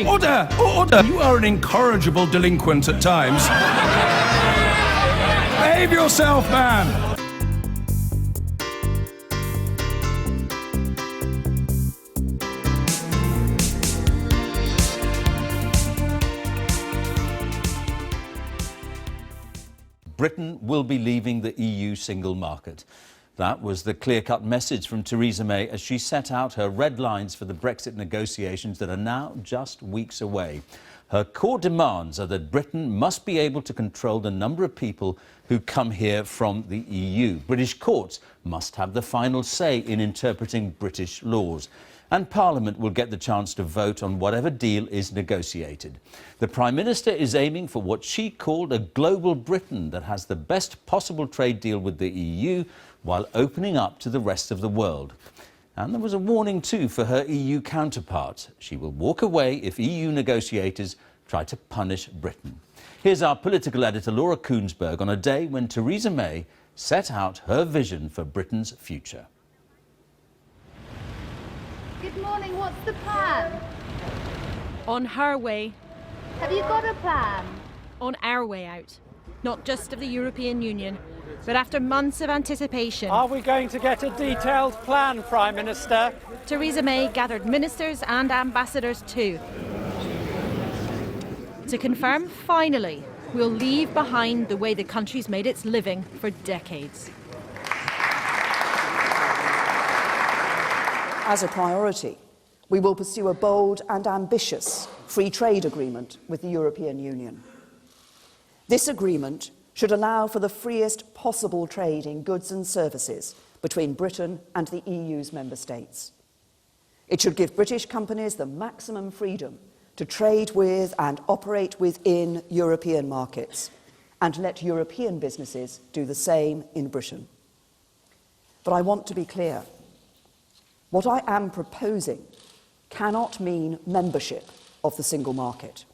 Order! Order! You are an incorrigible delinquent at times. Behave yourself, man! Britain will be leaving the EU single market. That was the clear-cut message from Theresa May as she set out her red lines for the Brexit negotiations that are now just weeks away. Her core demands are that Britain must be able to control the number of people who come here from the EU. British courts must have the final say in interpreting British laws. And Parliament will get the chance to vote on whatever deal is negotiated. The Prime Minister is aiming for what she called a global Britain that has the best possible trade deal with the EU while opening up to the rest of the world. And there was a warning too for her EU counterpart. She will walk away if EU negotiators try to punish Britain. Here's our political editor Laura Koonsberg on a day when Theresa May set out her vision for Britain's future. Good morning, what's the plan? On her way. Have you got a plan? On our way out. Not just of the European Union, but after months of anticipation. Are we going to get a detailed plan, Prime Minister? Theresa May gathered ministers and ambassadors too. To confirm, finally, we'll leave behind the way the country's made its living for decades. As a priority, we will pursue a bold and ambitious free trade agreement with the European Union. This agreement should allow for the freest possible trade in goods and services between Britain and the EU's member states. It should give British companies the maximum freedom to trade with and operate within European markets, and let European businesses do the same in Britain. But I want to be clear. What I am proposing cannot mean membership of the single market.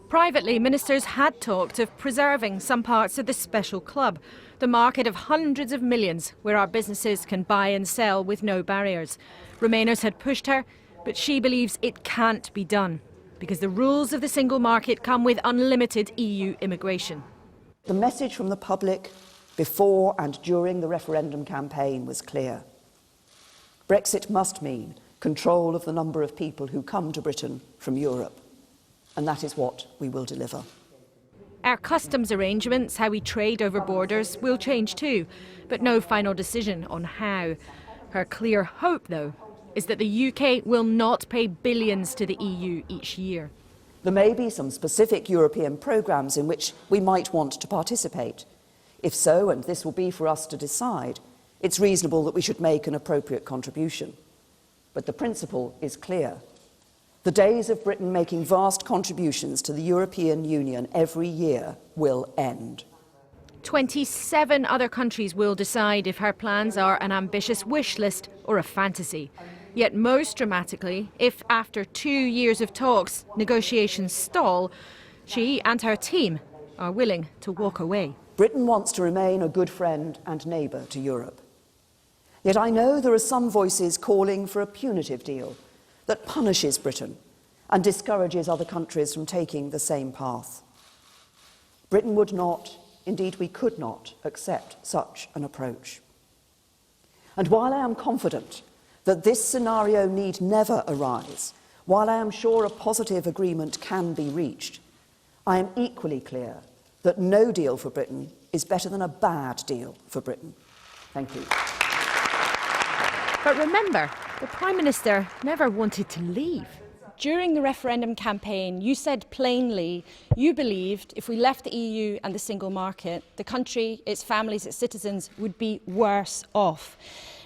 Privately, ministers had talked of preserving some parts of the special club, the market of hundreds of millions where our businesses can buy and sell with no barriers. Remainers had pushed her, but she believes it can't be done because the rules of the single market come with unlimited EU immigration. The message from the public before and during the referendum campaign was clear. Brexit must mean control of the number of people who come to Britain from Europe, and that is what we will deliver. Our customs arrangements, how we trade over borders, will change too, but no final decision on how. Her clear hope, though, is that the UK will not pay billions to the EU each year. There may be some specific European programmes in which we might want to participate. If so, and this will be for us to decide, it's reasonable that we should make an appropriate contribution. But the principle is clear. The days of Britain making vast contributions to the European Union every year will end. 27 other countries will decide if her plans are an ambitious wish list or a fantasy. Yet most dramatically, if after 2 years of talks, negotiations stall, she and her team are willing to walk away. Britain wants to remain a good friend and neighbour to Europe. Yet I know there are some voices calling for a punitive deal that punishes Britain and discourages other countries from taking the same path. Britain would not, indeed we could not, accept such an approach. And while I am confident that this scenario need never arise, while I am sure a positive agreement can be reached, I am equally clear that no deal for Britain is better than a bad deal for Britain. Thank you. But remember, the Prime Minister never wanted to leave. During the referendum campaign, you said plainly you believed if we left the EU and the single market, the country, its families, its citizens would be worse off.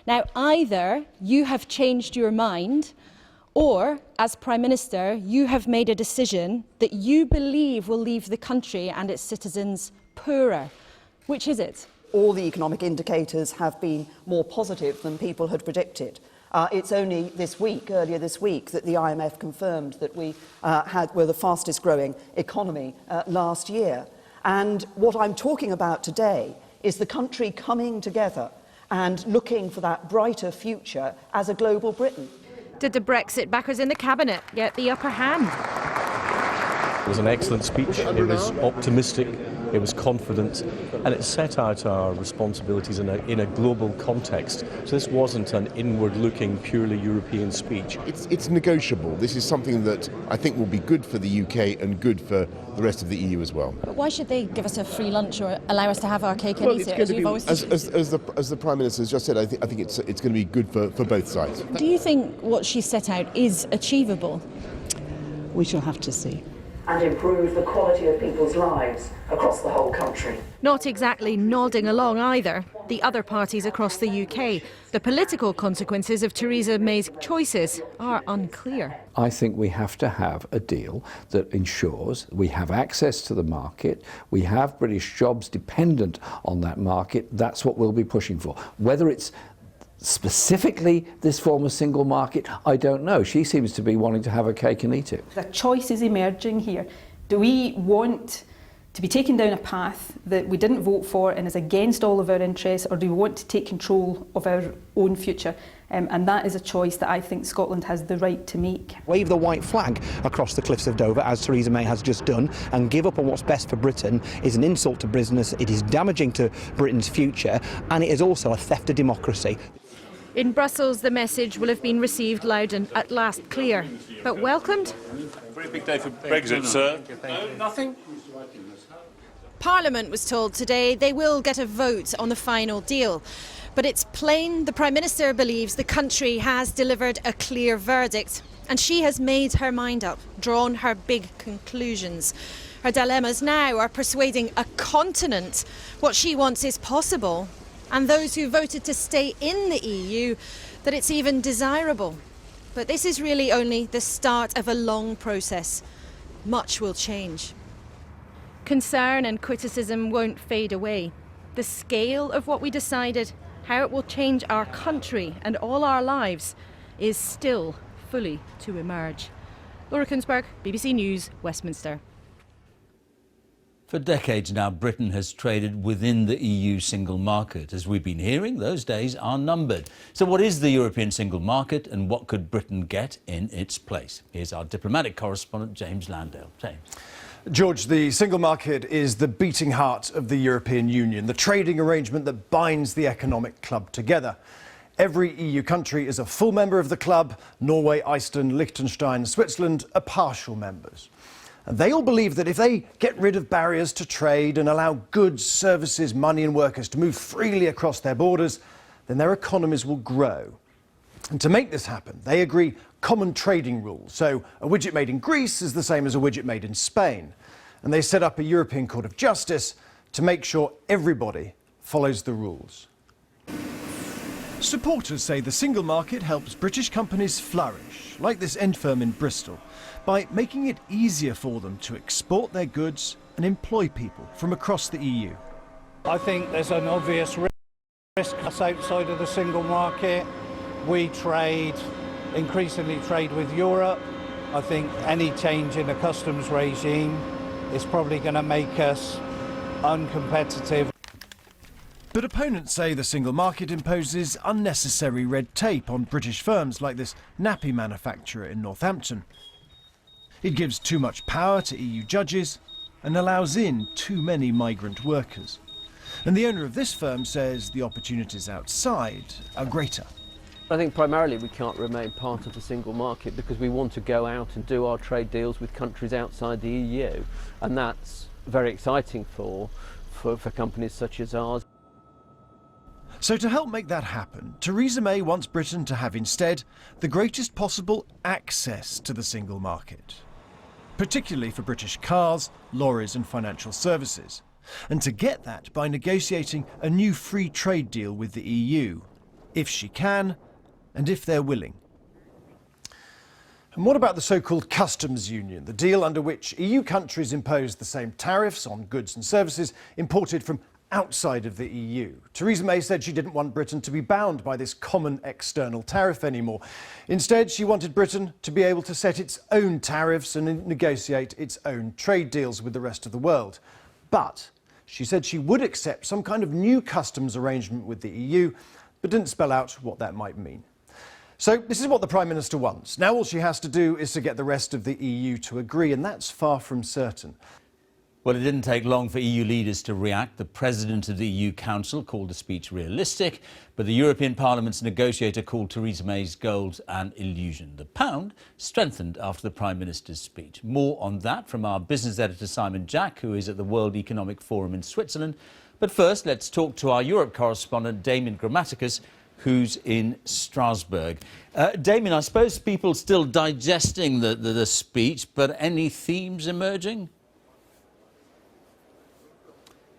Now, either you have changed your mind, or, as Prime Minister, you have made a decision that you believe will leave the country and its citizens poorer. Which is it? All the economic indicators have been more positive than people had predicted. It's only this week, earlier this week, that the IMF confirmed that we were the fastest growing economy last year. And what I'm talking about today is the country coming together and looking for that brighter future as a global Britain. Did the Brexit backers in the cabinet get the upper hand? was an excellent speech. It was optimistic, it was confident, and it set out our responsibilities in a global context. So this wasn't an inward-looking, purely European speech. It's negotiable. This is something that I think will be good for the UK and good for the rest of the EU as well. But why should they give us a free lunch or allow us to have our cake and eat it, as you've always said? As the Prime Minister has just said, I think it's going to be good for both sides. Do you think what she set out is achievable? We shall have to see. And improve the quality of people's lives across the whole country. Not exactly nodding along either, the other parties across the UK. The political consequences of Theresa May's choices are unclear. I think we have to have a deal that ensures we have access to the market, we have British jobs dependent on that market. That's what we'll be pushing for. Whether it's specifically this form of single market, I don't know. She seems to be wanting to have a cake and eat it. The choice is emerging here. Do we want to be taken down a path that we didn't vote for and is against all of our interests, or do we want to take control of our own future? And that is a choice that I think Scotland has the right to make. Wave the white flag across the cliffs of Dover, as Theresa May has just done, and give up on what's best for Britain is an insult to business, it is damaging to Britain's future, and it is also a theft of democracy. In Brussels, the message will have been received loud and at last clear. But welcomed? Very big day for Brexit, sir. No, nothing? Parliament was told today they will get a vote on the final deal. But it's plain the Prime Minister believes the country has delivered a clear verdict. And she has made her mind up, drawn her big conclusions. Her dilemmas now are persuading a continent what she wants is possible, and those who voted to stay in the EU that it's even desirable. But this is really only the start of a long process. Much will change. Concern and criticism won't fade away. The scale of what we decided, how it will change our country and all our lives, is still fully to emerge. Laura Kunsberg, BBC News, Westminster. For decades now, Britain has traded within the EU single market. As we've been hearing, those days are numbered. So what is the European single market and what could Britain get in its place? Here's our diplomatic correspondent, James Landale. James. George, the single market is the beating heart of the European Union, the trading arrangement that binds the economic club together. Every EU country is a full member of the club. Norway, Iceland, Liechtenstein, Switzerland are partial members. And they all believe that if they get rid of barriers to trade and allow goods, services, money and workers to move freely across their borders, then their economies will grow. And to make this happen, they agree common trading rules. So a widget made in Greece is the same as a widget made in Spain. And they set up a European Court of Justice to make sure everybody follows the rules. Supporters say the single market helps British companies flourish, like this end firm in Bristol, by making it easier for them to export their goods and employ people from across the EU. I think there's an obvious risk outside of the single market. We increasingly trade with Europe. I think any change in the customs regime is probably going to make us uncompetitive. But opponents say the single market imposes unnecessary red tape on British firms like this nappy manufacturer in Northampton. It gives too much power to EU judges and allows in too many migrant workers. And the owner of this firm says the opportunities outside are greater. I think primarily we can't remain part of the single market because we want to go out and do our trade deals with countries outside the EU, and that's very exciting for companies such as ours. So to help make that happen, Theresa May wants Britain to have instead the greatest possible access to the single market, particularly for British cars, lorries and financial services, and to get that by negotiating a new free trade deal with the EU, if she can and if they're willing. And what about the so-called customs union, the deal under which EU countries impose the same tariffs on goods and services imported from outside of the EU? Theresa May said she didn't want Britain to be bound by this common external tariff anymore. Instead, she wanted Britain to be able to set its own tariffs and negotiate its own trade deals with the rest of the world. But she said she would accept some kind of new customs arrangement with the EU, but didn't spell out what that might mean. So this is what the Prime Minister wants. Now all she has to do is to get the rest of the EU to agree, and that's far from certain. Well, it didn't take long for EU leaders to react. The President of the EU Council called the speech realistic, but the European Parliament's negotiator called Theresa May's goals an illusion. The pound strengthened after the Prime Minister's speech. More on that from our business editor Simon Jack, who is at the World Economic Forum in Switzerland. But first, let's talk to our Europe correspondent Damien Grammaticus, who's in Strasbourg. Damien, I suppose people still digesting the speech, but any themes emerging?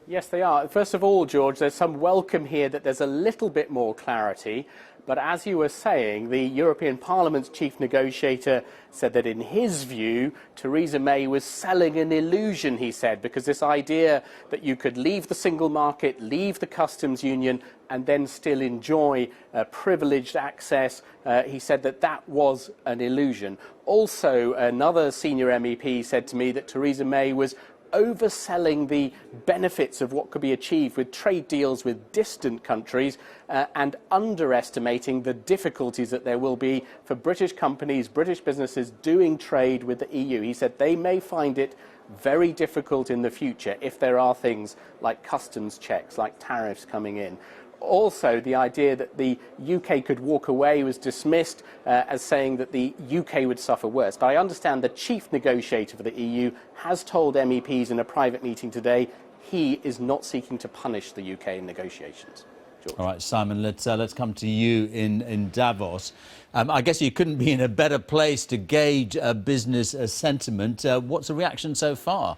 Yes, they are. First of all, George, there's some welcome here that there's a little bit more clarity. But as you were saying, the European Parliament's chief negotiator said that in his view, Theresa May was selling an illusion, he said, because this idea that you could leave the single market, leave the customs union, and then still enjoy privileged access, he said that that was an illusion. Also, another senior MEP said to me that Theresa May was overselling the benefits of what could be achieved with trade deals with distant countries and underestimating the difficulties that there will be for British companies, British businesses doing trade with the EU. He said they may find it very difficult in the future if there are things like customs checks, like tariffs coming in. Also, the idea that the UK could walk away was dismissed as saying that the UK would suffer worse. But I understand the chief negotiator for the EU has told MEPs in a private meeting today he is not seeking to punish the UK in negotiations. George. All right, Simon, let's come to you in Davos. I guess you couldn't be in a better place to gauge business sentiment. What's the reaction so far?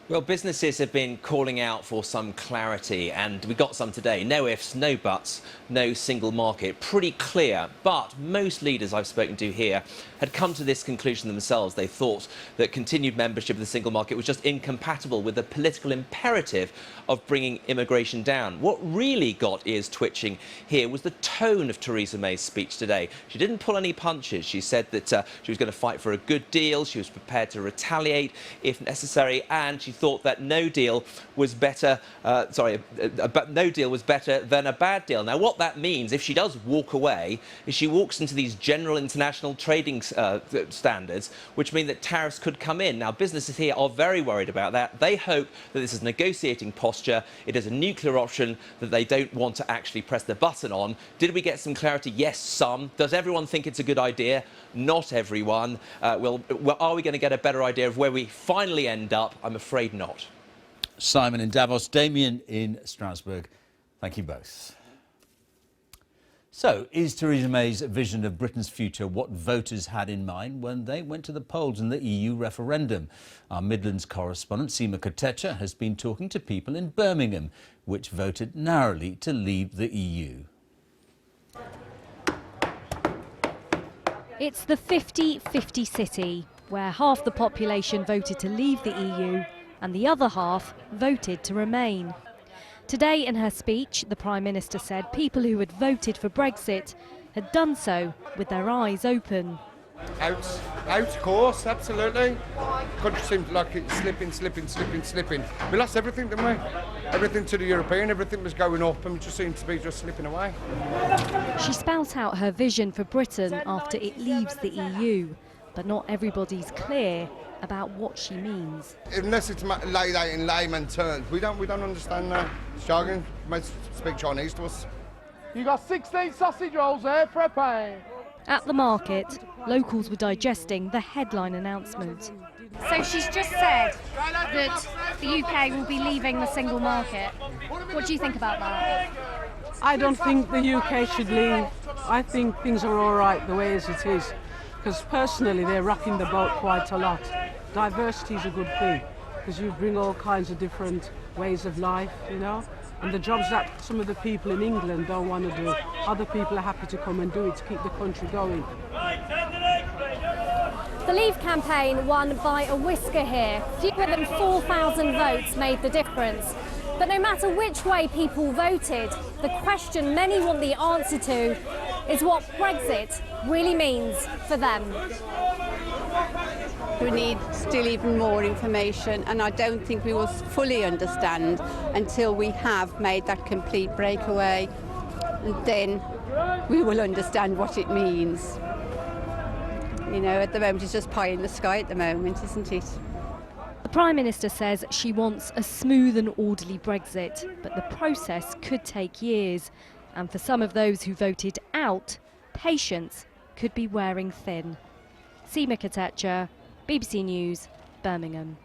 Well, businesses have been calling out for some clarity, and we got some today. No ifs, no buts, no single market. Pretty clear. But most leaders I've spoken to here had come to this conclusion themselves. They thought that continued membership of the single market was just incompatible with the political imperative of bringing immigration down. What really got ears twitching here was the tone of Theresa May's speech today. She didn't pull any punches. She said that she was going to fight for a good deal. She was prepared to retaliate if necessary, and she thought that no deal was better. No deal was better than a bad deal. Now, what that means, if she does walk away, is she walks into these general international trading standards, which mean that tariffs could come in. Now, businesses here are very worried about that. They hope that this is negotiating posture. It is a nuclear option that they don't want to actually press the button on. Did we get some clarity? Yes, some. Does everyone think it's a good idea? Not everyone. Well, are we going to get a better idea of where we finally end up? I'm afraid not. Simon in Davos, Damien in Strasbourg. Thank you both. So, is Theresa May's vision of Britain's future what voters had in mind when they went to the polls in the EU referendum? Our Midlands correspondent, Seema Kotecha, has been talking to people in Birmingham, which voted narrowly to leave the EU. It's the 50-50 city, where half the population voted to leave the EU and the other half voted to remain. Today in her speech, the Prime Minister said people who had voted for Brexit had done so with their eyes open. Out of course, absolutely. The country seemed like it's slipping. We lost everything, didn't we? Everything to the European, everything was going up and it just seemed to be just slipping away. She spelt out her vision for Britain after it leaves the EU, but not everybody's clear about what she means. Unless it's laid out in layman terms, we don't understand that. Jargon, might speak Chinese to us. You got 16 sausage rolls there for a pay. At the market, locals were digesting the headline announcement. So she's just said that the UK will be leaving the single market. What do you think about that? I don't think the UK should leave. I think things are all right the way as it is. Because personally, they're rocking the boat quite a lot. Diversity is a good thing, because you bring all kinds of different ways of life, you know. And the jobs that some of the people in England don't want to do, other people are happy to come and do it to keep the country going. The Leave campaign won by a whisker here. Fewer than 4,000 votes made the difference. But no matter which way people voted, the question many want the answer to is what Brexit really means for them. We need still even more information, and I don't think we will fully understand until we have made that complete breakaway. And then we will understand what it means. You know, at the moment it's just pie in the sky at the moment, isn't it? The Prime Minister says she wants a smooth and orderly Brexit, but the process could take years. And for some of those who voted out, patience could be wearing thin. Seema Katecha, BBC News, Birmingham.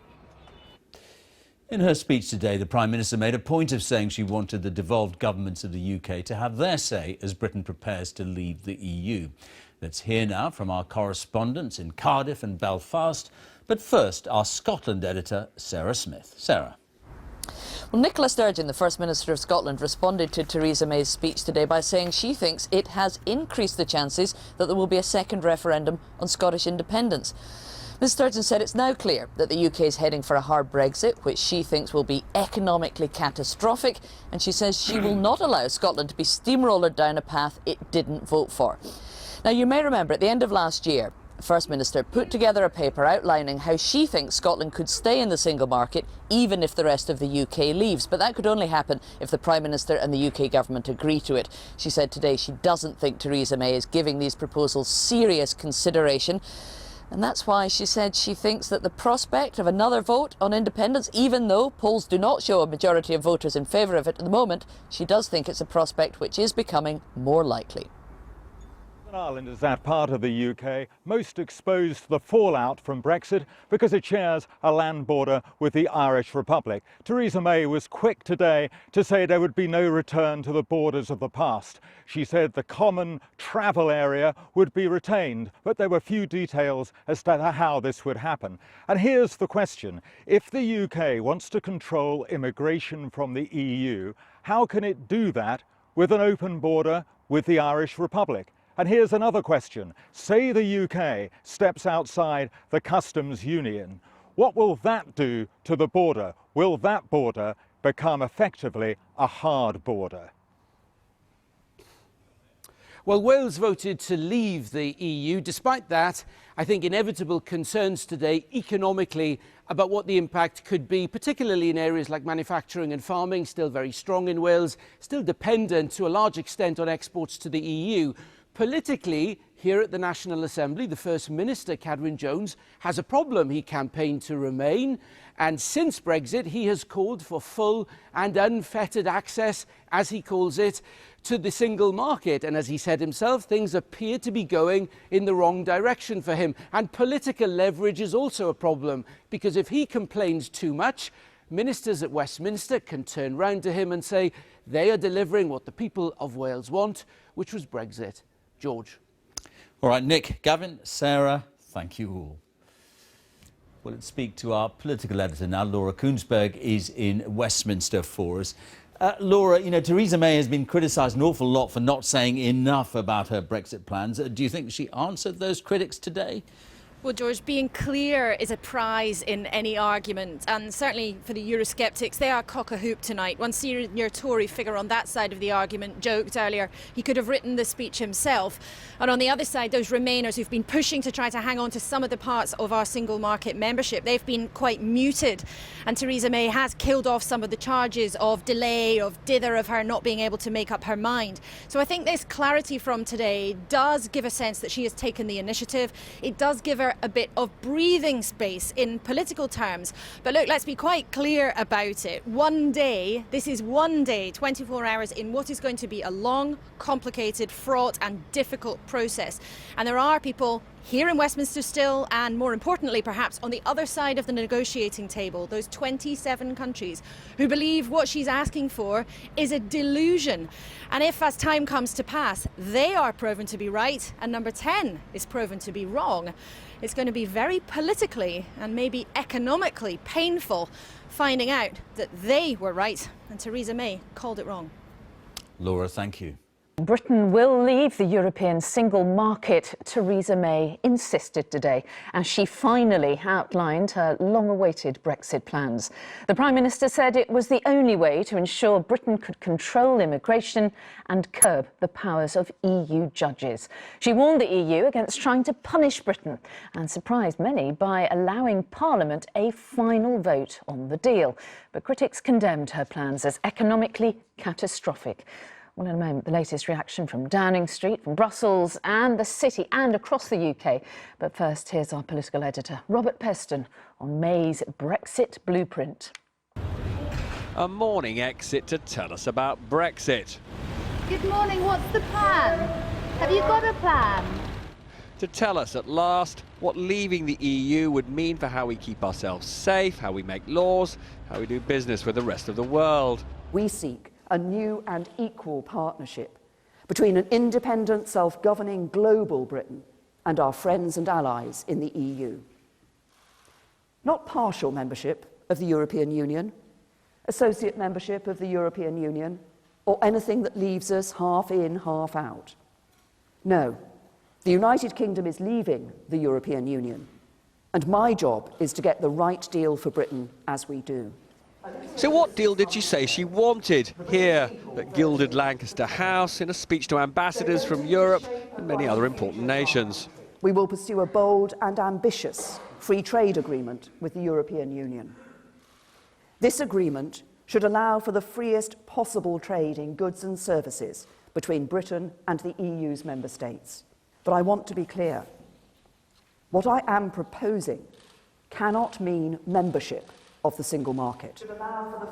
In her speech today, the Prime Minister made a point of saying she wanted the devolved governments of the UK to have their say as Britain prepares to leave the EU. Let's hear now from our correspondents in Cardiff and Belfast. But first, our Scotland editor, Sarah Smith. Sarah. Well, Nicola Sturgeon, the First Minister of Scotland, responded to Theresa May's speech today by saying she thinks it has increased the chances that there will be a second referendum on Scottish independence. Ms Sturgeon said it's now clear that the UK is heading for a hard Brexit, which she thinks will be economically catastrophic, and she says she will not allow Scotland to be steamrollered down a path it didn't vote for. Now, you may remember at the end of last year, the First Minister put together a paper outlining how she thinks Scotland could stay in the single market even if the rest of the UK leaves. But that could only happen if the Prime Minister and the UK government agree to it. She said today she doesn't think Theresa May is giving these proposals serious consideration. And that's why she said she thinks that the prospect of another vote on independence, even though polls do not show a majority of voters in favour of it at the moment, she does think it's a prospect which is becoming more likely. Ireland is that part of the UK most exposed to the fallout from Brexit because it shares a land border with the Irish Republic. Theresa May was quick today to say there would be no return to the borders of the past. She said the common travel area would be retained, but there were few details as to how this would happen. And here's the question. If the UK wants to control immigration from the EU, how can it do that with an open border with the Irish Republic? And here's another question. Say the UK steps outside the customs union. What will that do to the border? Will that border become effectively a hard border? Well, Wales voted to leave the EU. Despite that, I think inevitable concerns today economically about what the impact could be, particularly in areas like manufacturing and farming, still very strong in Wales, still dependent to a large extent on exports to the EU. Politically, here at the National Assembly, the First Minister, Cadwyn Jones, has a problem. He campaigned to remain, and since Brexit, he has called for full and unfettered access, as he calls it, to the single market. And as he said himself, things appear to be going in the wrong direction for him. And political leverage is also a problem, because if he complains too much, ministers at Westminster can turn round to him and say they are delivering what the people of Wales want, which was Brexit. George. All right, Nick, Gavin, Sarah, thank you all. Well, let's speak to our political editor now. Laura Koonsberg is in Westminster for us. Laura, you know, Theresa May has been criticised an awful lot for not saying enough about her Brexit plans. Do you think she answered those critics today? Well, George, being clear is a prize in any argument, and certainly for the Eurosceptics, they are cock-a-hoop tonight. One senior Tory figure on that side of the argument joked earlier he could have written the speech himself. And on the other side, those Remainers who've been pushing to try to hang on to some of the parts of our single market membership, they've been quite muted. And Theresa May has killed off some of the charges of delay, of dither, of her not being able to make up her mind. So I think this clarity from today does give a sense that she has taken the initiative. It does give her a bit of breathing space in political terms. But look, let's be quite clear about it. One day, this is one day, 24 hours in what is going to be a long, complicated, fraught and difficult process. And there are people here in Westminster still, and more importantly perhaps on the other side of the negotiating table, those 27 countries who believe what she's asking for is a delusion. And if as time comes to pass they are proven to be right and number 10 is proven to be wrong, it's going to be very politically and maybe economically painful finding out that they were right and Theresa May called it wrong. Laura, thank you. Britain will leave the European single market, Theresa May insisted today, as she finally outlined her long-awaited Brexit plans. The Prime Minister said it was the only way to ensure Britain could control immigration and curb the powers of EU judges. She warned the EU against trying to punish Britain and surprised many by allowing Parliament a final vote on the deal. But critics condemned her plans as economically catastrophic. Well, in a moment, the latest reaction from Downing Street, from Brussels and the city and across the UK. But first, here's our political editor, Robert Peston, on May's Brexit blueprint. A morning exit to tell us about Brexit. Good morning, what's the plan? Have you got a plan? To tell us at last what leaving the EU would mean for how we keep ourselves safe, how we make laws, how we do business with the rest of the world. We seek a new and equal partnership between an independent, self-governing global Britain and our friends and allies in the EU. Not partial membership of the European Union, associate membership of the European Union, or anything that leaves us half in, half out. No, the United Kingdom is leaving the European Union, and my job is to get the right deal for Britain as we do. So what deal did she say she wanted here at gilded Lancaster House in a speech to ambassadors from Europe and many other important nations? We will pursue a bold and ambitious free trade agreement with the European Union. This agreement should allow for the freest possible trade in goods and services between Britain and the EU's member states. But I want to be clear. What I am proposing cannot mean membership of the single market.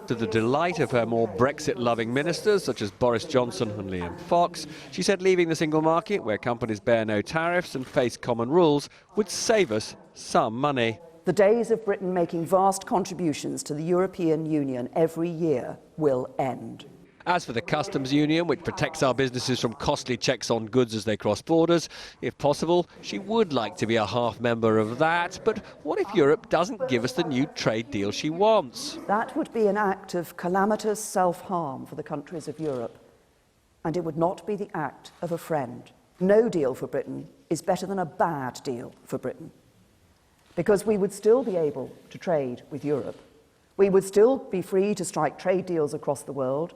To the delight of her more Brexit-loving ministers, such as Boris Johnson and Liam Fox, she said leaving the single market, where companies bear no tariffs and face common rules, would save us some money. The days of Britain making vast contributions to the European Union every year will end. As for the customs union, which protects our businesses from costly checks on goods as they cross borders, if possible, she would like to be a half member of that. But what if Europe doesn't give us the new trade deal she wants? That would be an act of calamitous self-harm for the countries of Europe, and it would not be the act of a friend. No deal for Britain is better than a bad deal for Britain, because we would still be able to trade with Europe. We would still be free to strike trade deals across the world,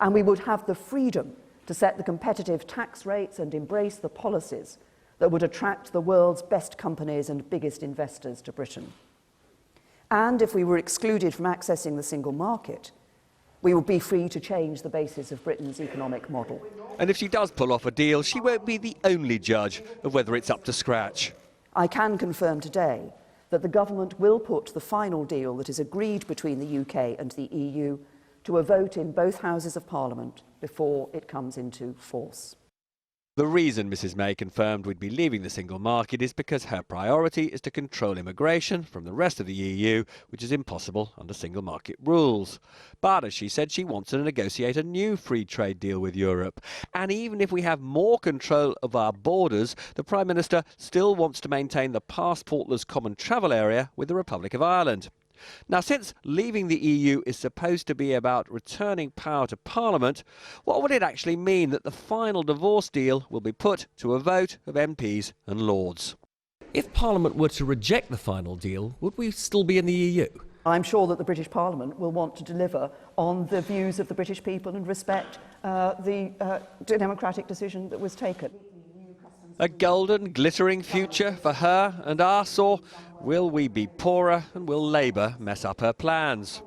and we would have the freedom to set the competitive tax rates and embrace the policies that would attract the world's best companies and biggest investors to Britain. And if we were excluded from accessing the single market, we would be free to change the basis of Britain's economic model. And if she does pull off a deal, she won't be the only judge of whether it's up to scratch. I can confirm today that the government will put the final deal that is agreed between the UK and the EU to a vote in both Houses of Parliament before it comes into force. The reason Mrs May confirmed we'd be leaving the single market is because her priority is to control immigration from the rest of the EU, which is impossible under single market rules. But as she said, she wants to negotiate a new free trade deal with Europe. And even if we have more control of our borders, the Prime Minister still wants to maintain the passportless common travel area with the Republic of Ireland. Now, since leaving the EU is supposed to be about returning power to Parliament, what would it actually mean that the final divorce deal will be put to a vote of MPs and Lords? If Parliament were to reject the final deal, would we still be in the EU? I'm sure that the British Parliament will want to deliver on the views of the British people and respect the democratic decision that was taken. A golden, glittering future for her and us, or will we be poorer and will Labour mess up her plans?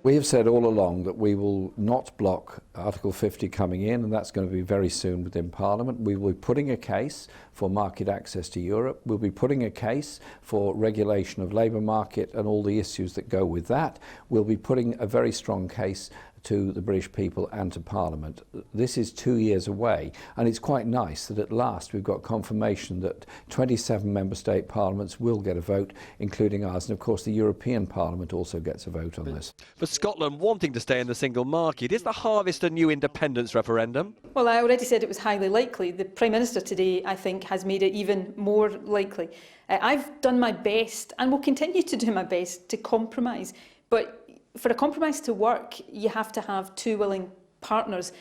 We have said all along that we will not block Article 50 coming in, and that's going to be very soon within Parliament. We will be putting a case for market access to Europe. We'll be putting a case for regulation of labour market and all the issues that go with that. We'll be putting a very strong case to the British people and to Parliament. This is 2 years away, and it's quite nice that at last we've got confirmation that 27 member state parliaments will get a vote, including ours, and of course the European Parliament also gets a vote on this. For Scotland wanting to stay in the single market, is the harvest a new independence referendum? Well, I already said it was highly likely. The Prime Minister today, I think, has made it even more likely. I've done my best and will continue to do my best to compromise, but for a compromise to work, you have to have two willing partners.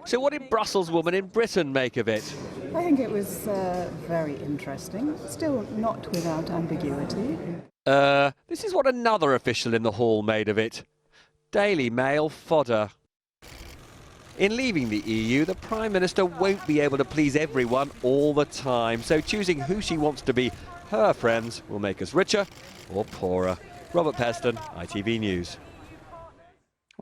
So what did Brussels woman in Britain make of it? I think it was very interesting, still not without ambiguity. This is what another official in the hall made of it. Daily Mail fodder. In leaving the EU, the Prime Minister won't be able to please everyone all the time, so choosing who she wants to be her friends will make us richer or poorer. Robert Peston, ITV News.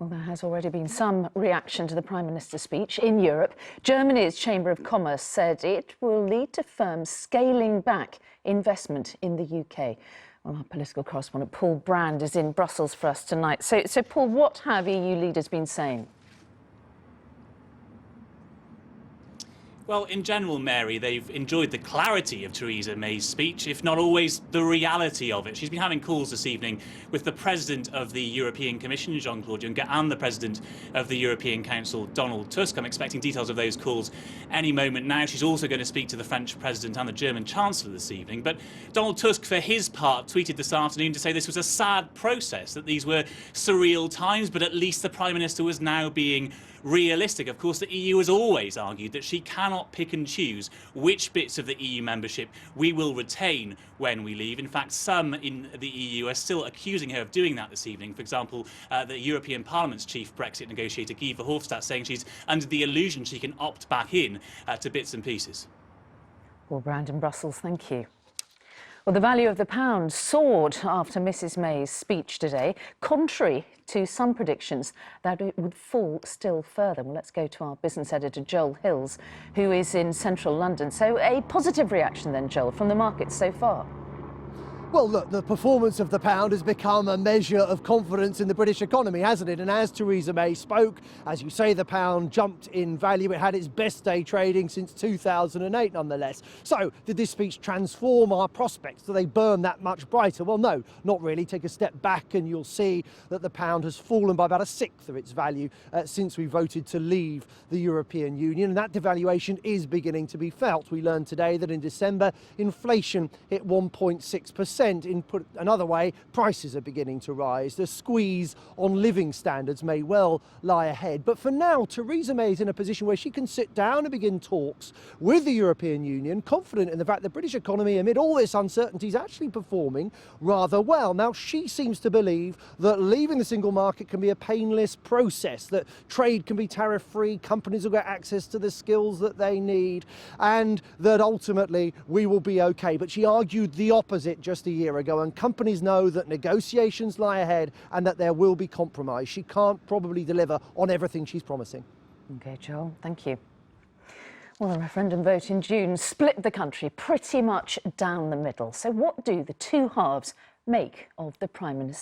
Well, there has already been some reaction to the Prime Minister's speech in Europe. Germany's Chamber of Commerce said it will lead to firms scaling back investment in the UK. Well, our political correspondent Paul Brand is in Brussels for us tonight. So Paul, what have EU leaders been saying? Well, in general, Mary, they've enjoyed the clarity of Theresa May's speech, if not always the reality of it. She's been having calls this evening with the President of the European Commission, Jean-Claude Juncker, and the President of the European Council, Donald Tusk. I'm expecting details of those calls any moment now. She's also going to speak to the French President and the German Chancellor this evening. But Donald Tusk, for his part, tweeted this afternoon to say this was a sad process, that these were surreal times, but at least the Prime Minister was now being realistic. Of course, the EU has always argued that she cannot pick and choose which bits of the EU membership we will retain when we leave. In fact, some in the EU are still accusing her of doing that this evening. For example, the European Parliament's chief Brexit negotiator, Guy Verhofstadt, saying she's under the illusion she can opt back in to bits and pieces. Well, Brandon, Brussels, thank you. Well, the value of the pound soared after Mrs May's speech today, contrary to some predictions that it would fall still further. Well, let's go to our business editor, Joel Hills, who is in central London. So a positive reaction then, Joel, from the markets so far? Well, look, the performance of the pound has become a measure of confidence in the British economy, hasn't it? And as Theresa May spoke, as you say, the pound jumped in value. It had its best day trading since 2008, nonetheless. So, did this speech transform our prospects? Do they burn that much brighter? Well, no, not really. Take a step back and you'll see that the pound has fallen by about a sixth of its value since we voted to leave the European Union. And that devaluation is beginning to be felt. We learned today that in December, inflation hit 1.6%. In put another way, prices are beginning to rise. The squeeze on living standards may well lie ahead. But for now, Theresa May is in a position where she can sit down and begin talks with the European Union, confident in the fact the British economy, amid all this uncertainty, is actually performing rather well. Now, she seems to believe that leaving the single market can be a painless process, that trade can be tariff-free, companies will get access to the skills that they need, and that ultimately we will be okay. But she argued the opposite just a year ago, and companies know that negotiations lie ahead and that there will be compromise. She can't probably deliver on everything she's promising. OK, Joel, thank you. Well, the referendum vote in June split the country pretty much down the middle. So what do the two halves make of the Prime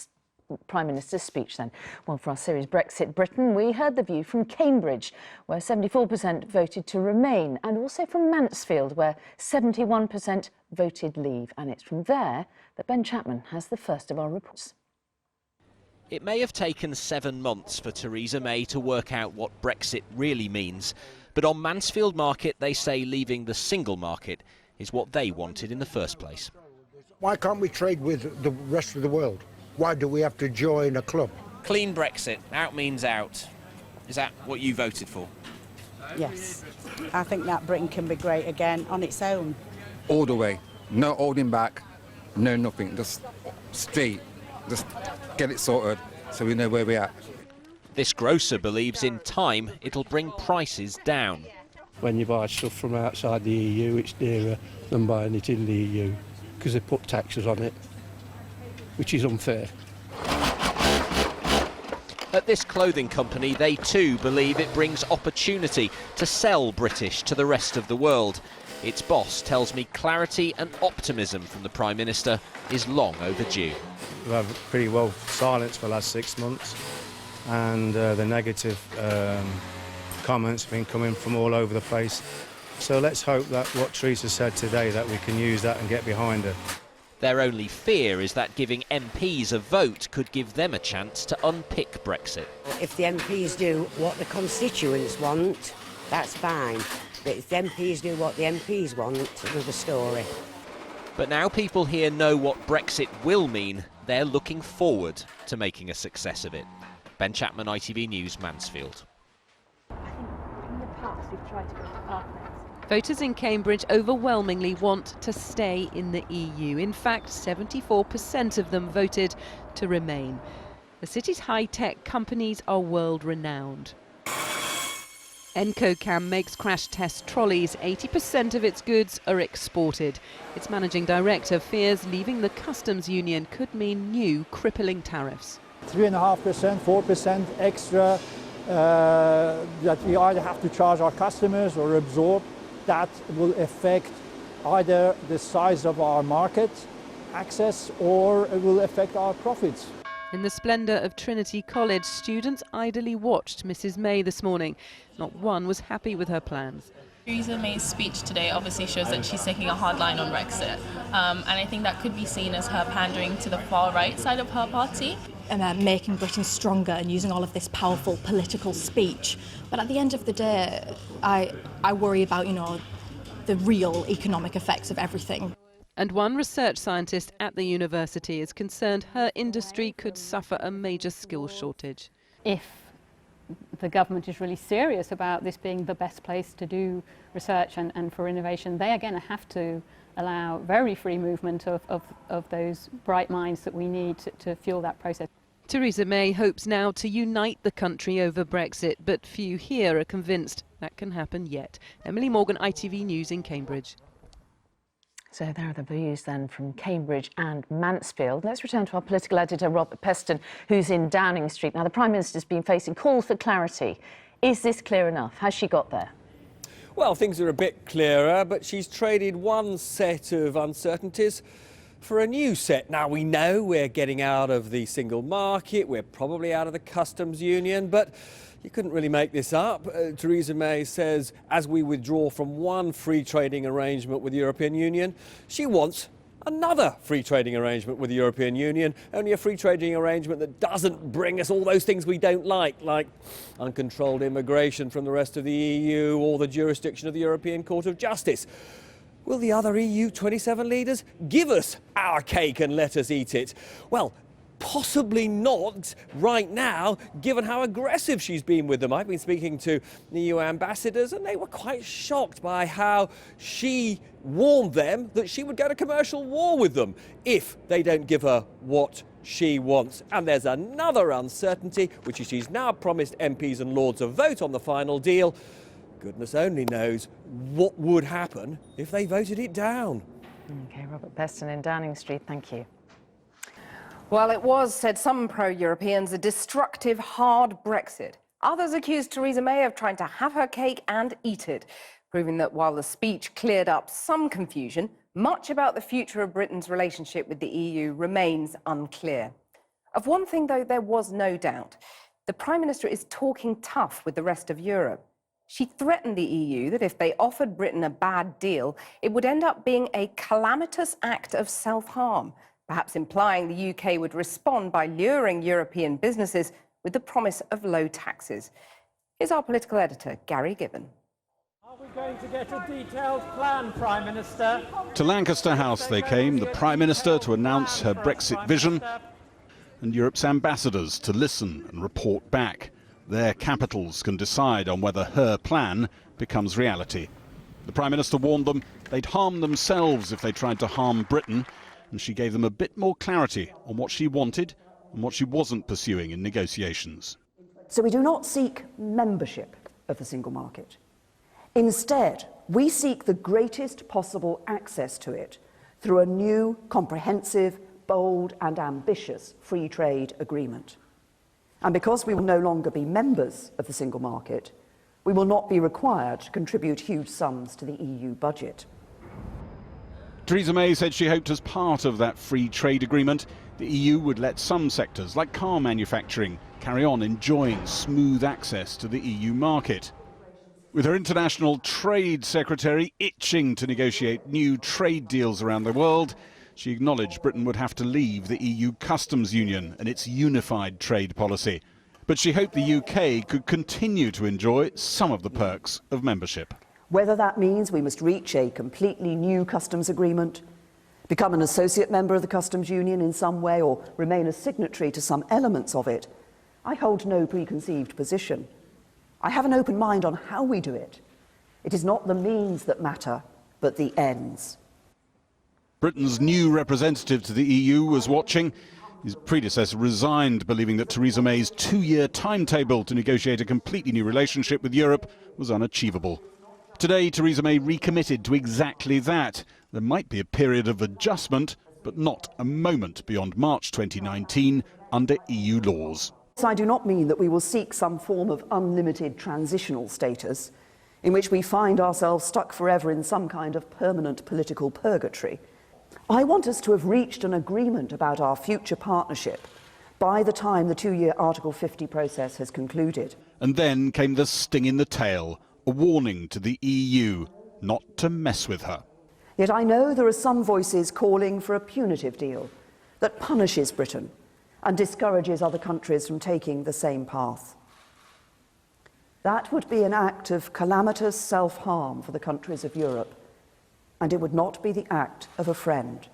Minister's speech then? Well, for our series Brexit Britain, we heard the view from Cambridge, where 74% voted to remain, and also from Mansfield, where 71% voted leave. And it's from there that Ben Chapman has the first of our reports. It may have taken 7 months for Theresa May to work out what Brexit really means, but on Mansfield Market they say leaving the single market is what they wanted in the first place. Why can't we trade with the rest of the world? Why do we have to join a club? Clean Brexit, out means out. Is that what you voted for? Yes, I think that Britain can be great again on its own. All the way, no holding back, no nothing, just straight, just get it sorted so we know where we're at. This grocer believes in time it'll bring prices down. When you buy stuff from outside the EU, it's dearer than buying it in the EU because they put taxes on it, which is unfair. At this clothing company, they too believe it brings opportunity to sell British to the rest of the world. Its boss tells me clarity and optimism from the Prime Minister is long overdue. We've had pretty well silence for the last 6 months, and the negative comments have been coming from all over the place. So let's hope that what Theresa said today, that we can use that and get behind her. Their only fear is that giving MPs a vote could give them a chance to unpick Brexit. If the MPs do what the constituents want, that's fine. But if the MPs do what the MPs want, another story. But now people here know what Brexit will mean, they're looking forward to making a success of it. Ben Chapman, ITV News, Mansfield. In the past, we've tried to go to partners. Voters in Cambridge overwhelmingly want to stay in the EU. In fact, 74% of them voted to remain. The city's high-tech companies are world-renowned. Encocam makes crash test trolleys. 80% of its goods are exported. Its managing director fears leaving the customs union could mean new crippling tariffs. 3.5%, 4% extra that we either have to charge our customers or absorb, that will affect either the size of our market access or it will affect our profits. In the splendour of Trinity College, students idly watched Mrs May this morning. Not one was happy with her plans. Theresa May's speech today obviously shows that she's taking a hard line on Brexit, and I think that could be seen as her pandering to the far right side of her party. And making Britain stronger and using all of this powerful political speech. But at the end of the day, I worry about, the real economic effects of everything. And one research scientist at the university is concerned her industry could suffer a major skills shortage. If the government is really serious about this being the best place to do research and for innovation, they are going to have to allow very free movement of those bright minds that we need to fuel that process. Theresa May hopes now to unite the country over Brexit, but few here are convinced that can happen yet. Emily Morgan, ITV News in Cambridge. So there are the views then from Cambridge and Mansfield. Let's return to our political editor, Robert Peston, who's in Downing Street. Now, the Prime Minister's been facing calls for clarity. Is this clear enough? Has she got there? Well, things are a bit clearer, but she's traded one set of uncertainties for a new set. Now, we know we're getting out of the single market, we're probably out of the customs union, but you couldn't really make this up. Theresa May says as we withdraw from one free trading arrangement with the European Union, she wants another free trading arrangement with the European Union, only a free trading arrangement that doesn't bring us all those things we don't like uncontrolled immigration from the rest of the EU or the jurisdiction of the European Court of Justice. Will the other EU 27 leaders give us our cake and let us eat it? Well, possibly not right now, given how aggressive she's been with them. I've been speaking to the EU ambassadors and they were quite shocked by how she warned them that she would go to commercial war with them if they don't give her what she wants. And there's another uncertainty, which is she's now promised MPs and Lords a vote on the final deal. Goodness only knows what would happen if they voted it down. OK, Robert Peston in Downing Street, thank you. Well, it was, said some pro-Europeans, a destructive, hard Brexit. Others accused Theresa May of trying to have her cake and eat it, proving that while the speech cleared up some confusion, much about the future of Britain's relationship with the EU remains unclear. Of one thing, though, there was no doubt. The Prime Minister is talking tough with the rest of Europe. She threatened the EU that if they offered Britain a bad deal, it would end up being a calamitous act of self-harm, perhaps implying the UK would respond by luring European businesses with the promise of low taxes. Here's our political editor, Gary Gibbon. Are we going to get a detailed plan, Prime Minister? To Lancaster House they came, the Prime Minister to announce her Brexit vision and Europe's ambassadors to listen and report back. Their capitals can decide on whether her plan becomes reality. The Prime Minister warned them they'd harm themselves if they tried to harm Britain, and she gave them a bit more clarity on what she wanted and what she wasn't pursuing in negotiations. So we do not seek membership of the single market. Instead, we seek the greatest possible access to it through a new, comprehensive, bold and ambitious free trade agreement. And because we will no longer be members of the single market, we will not be required to contribute huge sums to the EU budget. Theresa May said she hoped as part of that free trade agreement, the EU would let some sectors, like car manufacturing, carry on enjoying smooth access to the EU market. With her international trade secretary itching to negotiate new trade deals around the world, she acknowledged Britain would have to leave the EU customs union and its unified trade policy. But she hoped the UK could continue to enjoy some of the perks of membership. Whether that means we must reach a completely new customs agreement, become an associate member of the customs union in some way, or remain a signatory to some elements of it, I hold no preconceived position. I have an open mind on how we do it. It is not the means that matter, but the ends. Britain's new representative to the EU was watching. His predecessor resigned, believing that Theresa May's 2-year timetable to negotiate a completely new relationship with Europe was unachievable. Today, Theresa May recommitted to exactly that. There might be a period of adjustment, but not a moment beyond March 2019 under EU laws. I do not mean that we will seek some form of unlimited transitional status in which we find ourselves stuck forever in some kind of permanent political purgatory. I want us to have reached an agreement about our future partnership by the time the two-year Article 50 process has concluded. And then came the sting in the tail, a warning to the EU not to mess with her. Yet I know there are some voices calling for a punitive deal that punishes Britain and discourages other countries from taking the same path. That would be an act of calamitous self-harm for the countries of Europe, and it would not be the act of a friend.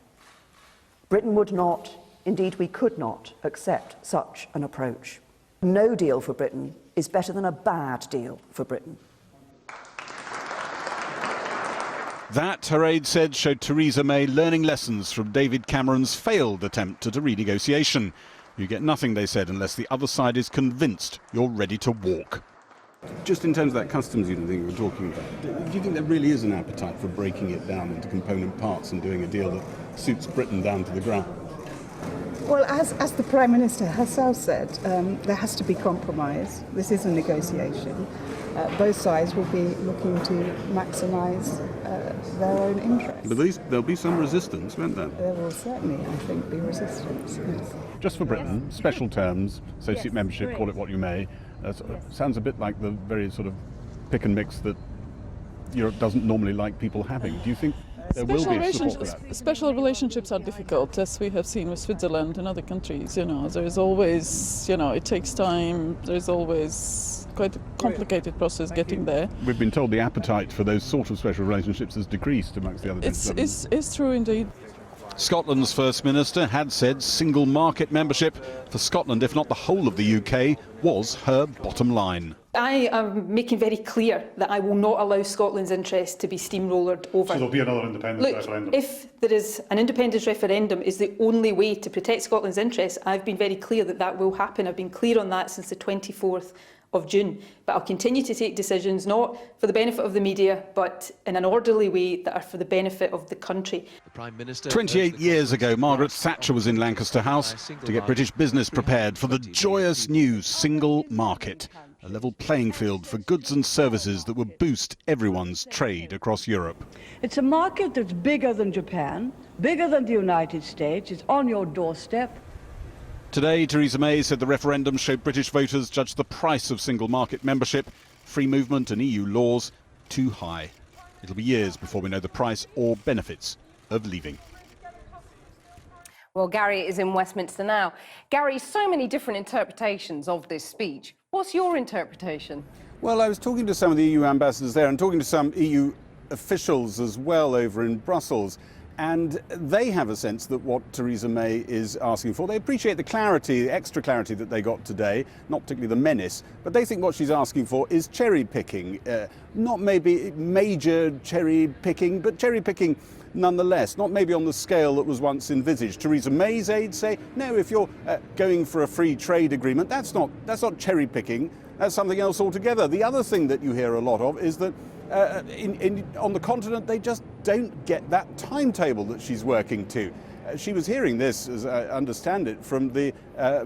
Britain would not, indeed we could not, accept such an approach. No deal for Britain is better than a bad deal for Britain. That, her aide said, showed Theresa May learning lessons from David Cameron's failed attempt at a renegotiation. You get nothing, they said, unless the other side is convinced you're ready to walk. Just in terms of that customs union thing we were talking about, do you think there really is an appetite for breaking it down into component parts and doing a deal that suits Britain down to the ground? Well, as the Prime Minister herself said, there has to be compromise. This is a negotiation. Both sides will be looking to maximise their own interests. But there'll be some resistance, won't there? There will certainly, I think, be resistance. Yes. Just for Britain, special terms, associate membership, call it what you may, sounds a bit like the very sort of pick and mix that Europe doesn't normally like people having. Do you think there will be support for that? Special relationships are difficult, as we have seen with Switzerland and other countries. There's always, it takes time. There's always quite a complicated process getting there. We've been told the appetite for those sort of special relationships has decreased amongst the other countries. It's true indeed. Scotland's First Minister had said single market membership for Scotland, if not the whole of the UK, was her bottom line. I am making very clear that I will not allow Scotland's interest to be steamrollered over. So there'll be another independence referendum? If there is an independence referendum is the only way to protect Scotland's interests, I've been very clear that that will happen. I've been clear on that since the 24th of June. But I'll continue to take decisions not for the benefit of the media, but in an orderly way that are for the benefit of the country. The Prime Minister 28 years ago, Margaret Thatcher was in Lancaster House to get British business prepared for the joyous new single market, a level playing field for goods and services that would boost everyone's trade across Europe. It's a market that's bigger than Japan, bigger than the United States. It's on your doorstep. Today, Theresa May said the referendum showed British voters judged the price of single market membership, free movement and EU laws too high. It'll be years before we know the price or benefits of leaving. Well, Gary is in Westminster now. Gary, so many different interpretations of this speech. What's your interpretation? Well, I was talking to some of the EU ambassadors there and talking to some EU officials as well over in Brussels. And they have a sense that what Theresa May is asking for, they appreciate the clarity, the extra clarity that they got today, not particularly the menace, but they think what she's asking for is cherry picking. Not maybe major cherry picking, but cherry picking nonetheless, not maybe on the scale that was once envisaged. Theresa May's aides say, no, if you're going for a free trade agreement, that's not cherry picking, that's something else altogether. The other thing that you hear a lot of is that on the continent, they just don't get that timetable that she's working to. She was hearing this, as I understand it, from the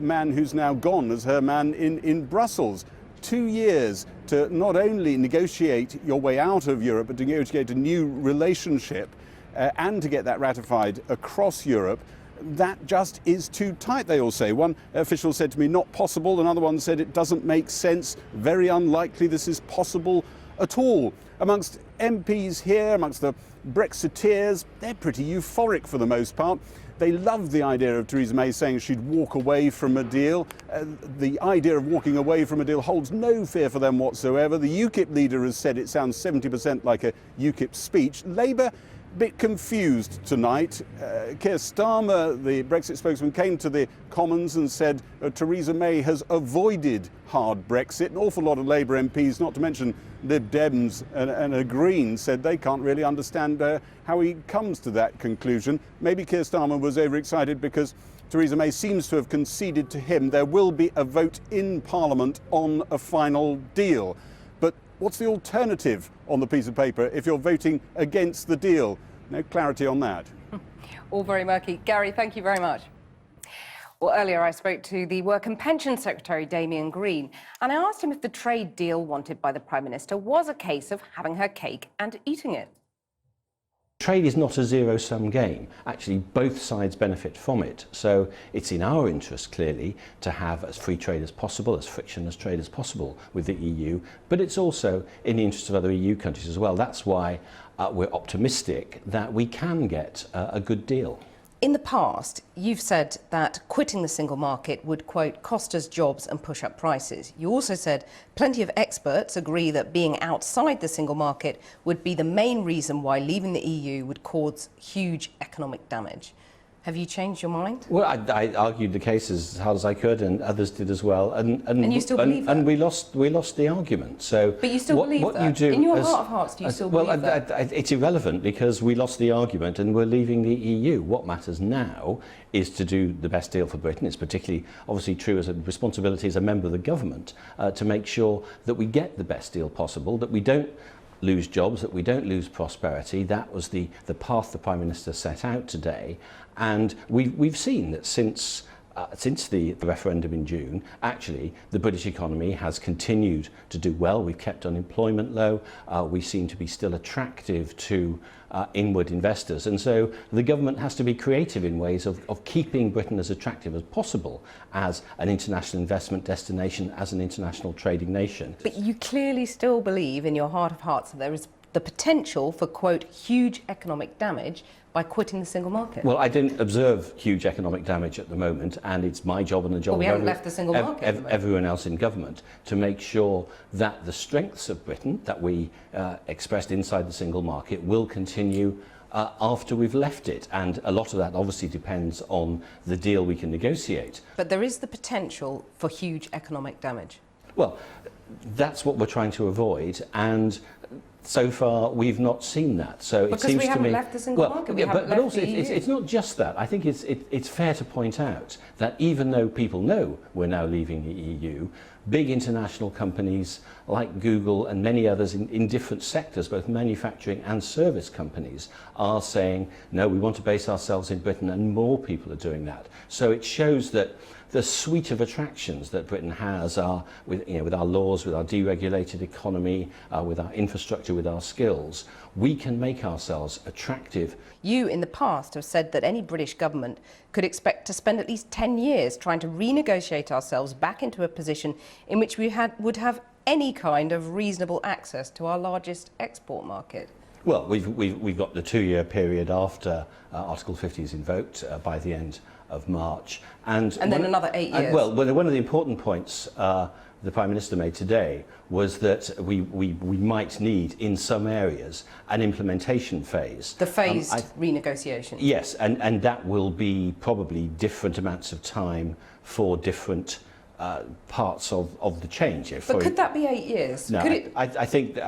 man who's now gone as her man in Brussels. 2 years to not only negotiate your way out of Europe, but to negotiate a new relationship and to get that ratified across Europe. That just is too tight, they all say. One official said to me, not possible. Another one said it doesn't make sense. Very unlikely this is possible at all. Amongst MPs here, amongst the Brexiteers, they're pretty euphoric for the most part. They love the idea of Theresa May saying she'd walk away from a deal. The idea of walking away from a deal holds no fear for them whatsoever. The UKIP leader has said it sounds 70% like a UKIP speech. Labour, bit confused tonight. Keir Starmer, the Brexit spokesman, came to the Commons and said Theresa May has avoided hard Brexit. An awful lot of Labour MPs, not to mention Lib Dems and a Green, said they can't really understand how he comes to that conclusion. Maybe Keir Starmer was overexcited because Theresa May seems to have conceded to him there will be a vote in Parliament on a final deal. But what's the alternative on the piece of paper if you're voting against the deal? No clarity on that. All very murky. Gary, thank you very much. Well, earlier I spoke to the Work and Pension Secretary, Damien Green, and I asked him if the trade deal wanted by the Prime Minister was a case of having her cake and eating it. Trade is not a zero-sum game. Actually, both sides benefit from it. So it's in our interest, clearly, to have as free trade as possible, as frictionless trade as possible with the EU, but it's also in the interest of other EU countries as well. That's why we're optimistic that we can get a good deal. In the past, you've said that quitting the single market would, quote, cost us jobs and push up prices. You also said plenty of experts agree that being outside the single market would be the main reason why leaving the EU would cause huge economic damage. Have you changed your mind? Well, I argued the case as hard as I could, and others did as well. And you still believe that? And we lost the argument. So but you still believe that? You do in your heart of hearts, do you still believe that? It's irrelevant because we lost the argument and we're leaving the EU. What matters now is to do the best deal for Britain. It's particularly obviously true as a responsibility as a member of the government to make sure that we get the best deal possible, that we don't lose jobs, that we don't lose prosperity. That was the path the Prime Minister set out today. And we've seen that since the referendum in June, actually, the British economy has continued to do well. We've kept unemployment low. We seem to be still attractive to inward investors. And so the government has to be creative in ways of keeping Britain as attractive as possible as an international investment destination, as an international trading nation. But you clearly still believe in your heart of hearts that there is the potential for, quote, huge economic damage by quitting the single market. Well, I don't observe huge economic damage at the moment, and it's my job and the job we of haven't left the single market everyone else in government to make sure that the strengths of Britain that we expressed inside the single market will continue after we've left it. And a lot of that obviously depends on the deal we can negotiate. But there is the potential for huge economic damage. Well, that's what we're trying to avoid, and so far we've not seen that. So because it seems we haven't to me, left the single market, we haven't but left also the EU. it's not just that. I think it's fair to point out that even though people know we're now leaving the EU, big international companies like Google and many others in different sectors, both manufacturing and service companies, are saying, no, we want to base ourselves in Britain, and more people are doing that. So it shows that the suite of attractions that Britain has are with our laws, with our deregulated economy, with our infrastructure, with our skills, we can make ourselves attractive. You, in the past, have said that any British government could expect to spend at least 10 years trying to renegotiate ourselves back into a position in which we would have any kind of reasonable access to our largest export market. Well, we've got the 2-year period after Article 50 is invoked by the end of March. And then another 8 years. Well, one of the important points the Prime Minister made today was that we might need, in some areas, an implementation phase. The phased renegotiation. Yes, and that will be probably different amounts of time for different parts of the change. But could that be 8 years? No, could it? I think,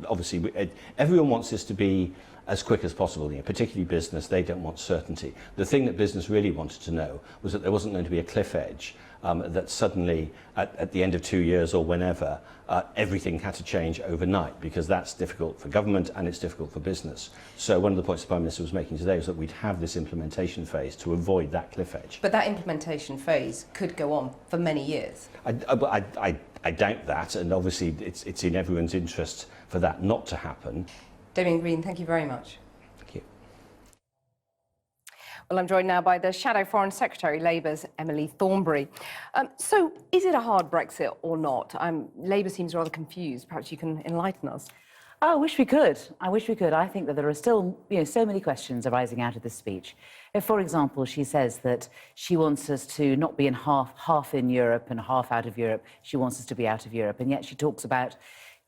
obviously, everyone wants this to be as quick as possible, particularly business. They don't want certainty. The thing that business really wanted to know was that there wasn't going to be a cliff edge, that suddenly, at the end of 2 years or whenever, everything had to change overnight, because that's difficult for government and it's difficult for business. So one of the points the Prime Minister was making today was that we'd have this implementation phase to avoid that cliff edge. But that implementation phase could go on for many years. I doubt that, and obviously it's in everyone's interest for that not to happen. Damien Green, thank you very much. Thank you. Well, I'm joined now by the Shadow Foreign Secretary, Labour's Emily Thornberry. So, is it a hard Brexit or not? Labour seems rather confused. Perhaps you can enlighten us. I wish we could. I wish we could. I think that there are still, so many questions arising out of this speech. If, for example, she says that she wants us to not be in half in Europe and half out of Europe, she wants us to be out of Europe, and yet she talks about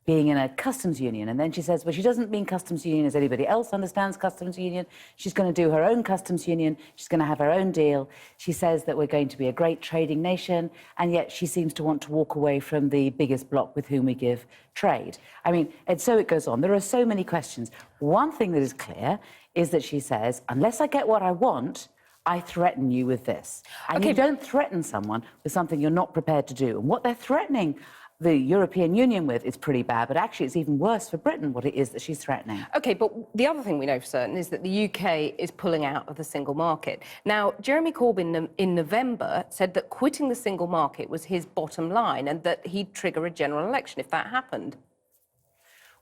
being in a customs union, and then she says, well, she doesn't mean customs union as anybody else understands customs union. She's going to do her own customs union. She's going to have her own deal. She says that we're going to be a great trading nation, and yet she seems to want to walk away from the biggest bloc with whom we give trade. And so it goes on. There are so many questions. One thing that is clear is that she says, unless I get what I want, I threaten you with this. And you don't threaten someone with something you're not prepared to do. And what they're threatening the European Union with is pretty bad, but actually it's even worse for Britain what it is that she's threatening. OK, but the other thing we know for certain is that the UK is pulling out of the single market. Now, Jeremy Corbyn in November said that quitting the single market was his bottom line and that he'd trigger a general election if that happened.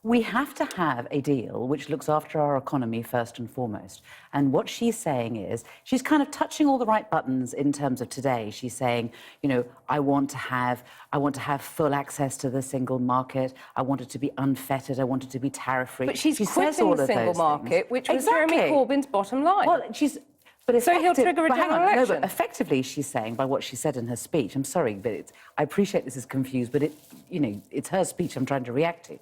We have to have a deal which looks after our economy first and foremost. And what she's saying is, she's kind of touching all the right buttons in terms of today. She's saying, you know, I want to have full access to the single market. I want it to be unfettered. I want it to be tariff-free. But she's quitting the single market, which was Jeremy Corbyn's bottom line. Well, but so he'll trigger a general election. No, but effectively, she's saying by what she said in her speech. I'm sorry, but I appreciate this is confused, but it's her speech I'm trying to react to.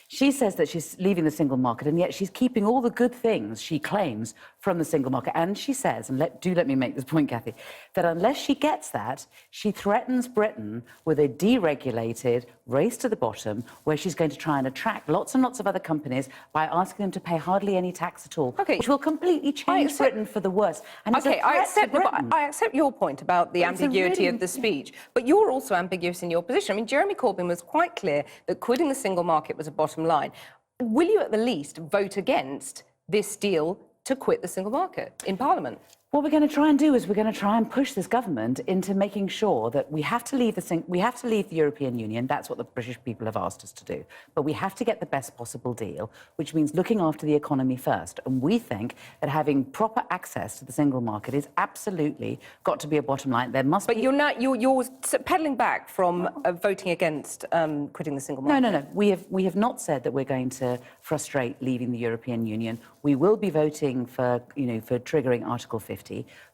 She says that she's leaving the single market, and yet she's keeping all the good things she claims from the single market. And she says, and let me make this point, Cathy, that unless she gets that, she threatens Britain with a deregulated race to the bottom, where she's going to try and attract lots and lots of other companies by asking them to pay hardly any tax at all, which will completely change Britain for the worse. And OK, I accept your point about the ambiguity of the speech, but you're also ambiguous in your position. I mean, Jeremy Corbyn was quite clear that quitting the single market was a bottom line. Will you at the least vote against this deal to quit the single market in Parliament? What we're going to try and do is we're going to try and push this government into making sure that we have to leave the European Union. That's what the British people have asked us to do. But we have to get the best possible deal, which means looking after the economy first. And we think that having proper access to the single market is absolutely got to be a bottom line. There must be. But you're pedalling back from voting against quitting the single market. No. We have not said that we're going to frustrate leaving the European Union. We will be voting for triggering Article 50.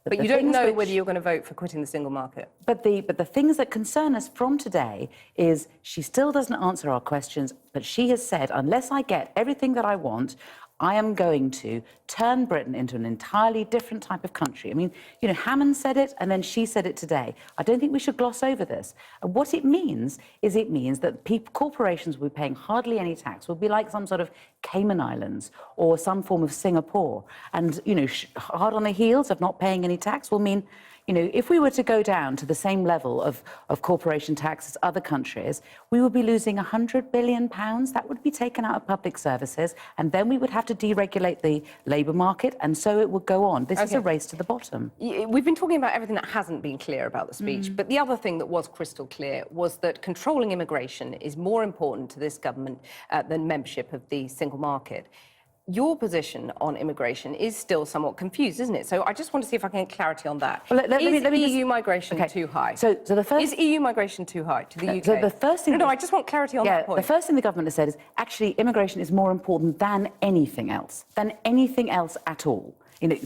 But you don't know whether you're going to vote for quitting the single market. But the things that concern us from today is she still doesn't answer our questions, but she has said, unless I get everything that I want, I am going to turn Britain into an entirely different type of country. I mean, Hammond said it, and then she said it today. I don't think we should gloss over this. And what it means is that corporations will be paying hardly any tax, will be like some sort of Cayman Islands or some form of Singapore. And, hard on the heels of not paying any tax will mean, if we were to go down to the same level of corporation tax as other countries, we would be losing £100 billion. That would be taken out of public services, and then we would have to deregulate the labour market, and so it would go on. This is a race to the bottom. We've been talking about everything that hasn't been clear about the speech, but the other thing that was crystal clear was that controlling immigration is more important to this government than membership of the single market. Your position on immigration is still somewhat confused, isn't it? So I just want to see if I can get clarity on that. Well, let me EU migration too high? So the first... Is EU migration too high to the UK? So the first thing... No, I just want clarity on that point. The first thing the government has said is, actually, immigration is more important than anything else at all.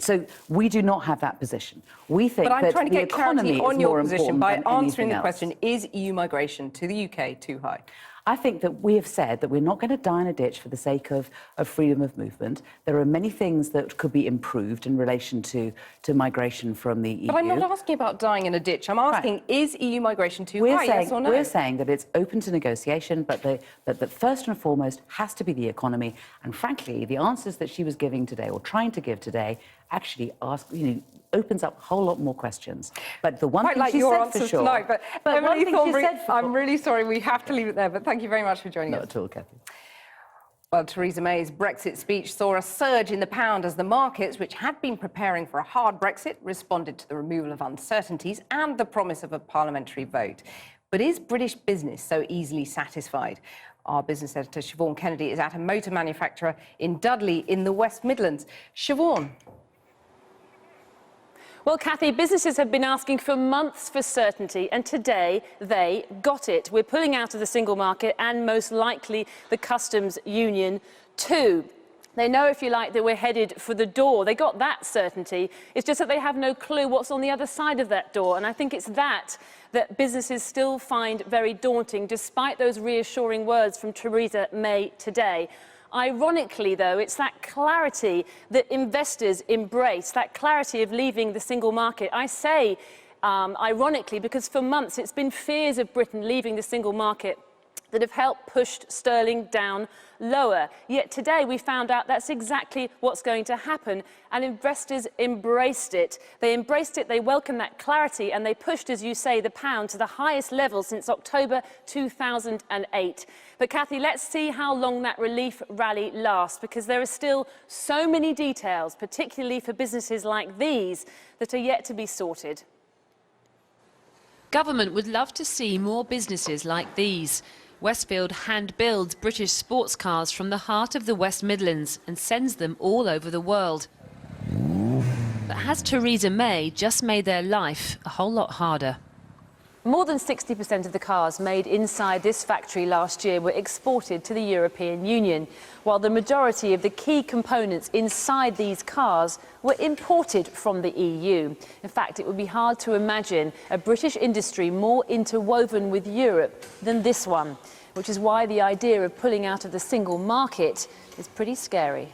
So we do not have that position. We think that the economy is more important. But I'm trying to get clarity on your position by answering the question, is EU migration to the UK too high? I think that we have said that we're not going to die in a ditch for the sake of freedom of movement. There are many things that could be improved in relation to migration from the EU. But I'm not asking about dying in a ditch. I'm asking, is EU migration too high, yes or no? We're saying that it's open to negotiation, but that first and foremost has to be the economy. And frankly, the answers that she was giving today, or trying to give today, actually opens up a whole lot more questions. But the one thing she said for sure... Tonight, but Emily Thornbury, I'm really sorry, we have to leave it there, but thank you very much for joining us. Not at all, Cathy. Well, Theresa May's Brexit speech saw a surge in the pound as the markets, which had been preparing for a hard Brexit, responded to the removal of uncertainties and the promise of a parliamentary vote. But is British business so easily satisfied? Our business editor, Siobhan Kennedy, is at a motor manufacturer in Dudley in the West Midlands. Siobhan. Well, Cathy, businesses have been asking for months for certainty, and today they got it. We're pulling out of the single market and most likely the customs union too. They know, if you like, that we're headed for the door. They got that certainty. It's just that they have no clue what's on the other side of that door. And I think it's that businesses still find very daunting, despite those reassuring words from Theresa May today. Ironically, though, it's that clarity that investors embrace, that clarity of leaving the single market. I say ironically because for months it's been fears of Britain leaving the single market that have helped push sterling down lower. Yet today we found out that's exactly what's going to happen, and investors embraced it. They embraced it, they welcomed that clarity, and they pushed, as you say, the pound to the highest level since October 2008. But Cathy, let's see how long that relief rally lasts, because there are still so many details, particularly for businesses like these, that are yet to be sorted. Government would love to see more businesses like these. Westfield hand-builds British sports cars from the heart of the West Midlands and sends them all over the world. But has Theresa May just made their life a whole lot harder? More than 60% of the cars made inside this factory last year were exported to the European Union, while the majority of the key components inside these cars were imported from the EU. In fact, it would be hard to imagine a British industry more interwoven with Europe than this one, which is why the idea of pulling out of the single market is pretty scary.